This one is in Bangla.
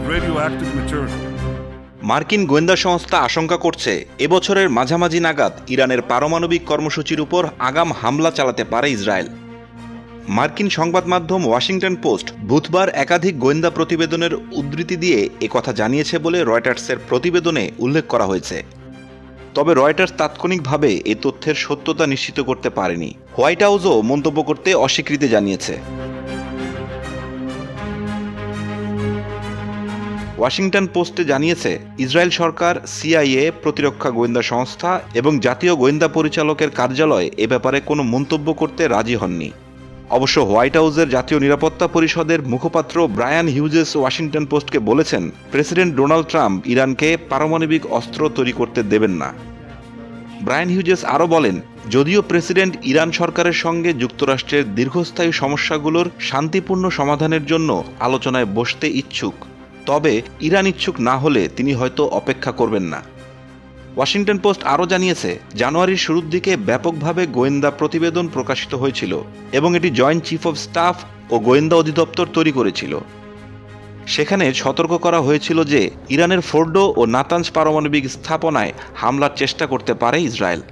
of radioactive material. মার্কিন গোয়েন্দা সংস্থা আশঙ্কা করছে এবছরের মাঝামাঝি নাগাদ ইরানের পারমাণবিক কর্মসূচির উপর আগাম হামলা চালাতে পারে ইসরায়েল। মার্কিন সংবাদ মাধ্যম ওয়াশিংটন পোস্ট বুধবার একাধিক গোয়েন্দা প্রতিবেদনের উদ্ধৃতি দিয়ে একথা জানিয়েছে বলে রয়টার্সের প্রতিবেদনে উল্লেখ করা হয়েছে। তবে রয়টার্স তাৎক্ষণিকভাবে এই তথ্যের সত্যতা নিশ্চিত করতে পারেনি। হোয়াইট হাউসও মন্তব্য করতে অস্বীকৃতি জানিয়েছে। ওয়াশিংটন পোস্টে জানিয়েছে ইসরায়েল সরকার, সিআইএ, প্রতিরক্ষা গোয়েন্দা সংস্থা এবং জাতীয় গোয়েন্দা পরিচালকের কার্যালয় এ ব্যাপারে কোনো মন্তব্য করতে রাজি হননি। অবশ্য হোয়াইট হাউসের জাতীয় নিরাপত্তা পরিষদের মুখপাত্র ব্রায়ান হিউজেস ওয়াশিংটন পোস্টকে বলেছেন, প্রেসিডেন্ট ডোনাল্ড ট্রাম্প ইরানকে পারমাণবিক অস্ত্র তৈরি করতে দেবেন না। ব্রায়ান হিউজেস আরও বলেন, যদিও প্রেসিডেন্ট ইরান সরকারের সঙ্গে যুক্তরাষ্ট্রের দীর্ঘস্থায়ী সমস্যাগুলোর শান্তিপূর্ণ সমাধানের জন্য আলোচনায় বসতে ইচ্ছুক, তবে ইরান ইচ্ছুক না হলে তিনি হয়তো অপেক্ষা করবেন না। ওয়াশিংটন পোস্ট আরও জানিয়েছে, জানুয়ারির শুরুর দিকে ব্যাপকভাবে গোয়েন্দা প্রতিবেদন প্রকাশিত হয়েছিল এবং এটি জয়েন্ট চিফ অব স্টাফ ও গোয়েন্দা অধিদপ্তর তৈরি করেছিল। সেখানে সতর্ক করা হয়েছিল যে ইরানের ফোর্ডো ও নাতানজ পারমাণবিক স্থাপনায় হামলার চেষ্টা করতে পারে ইসরায়েল।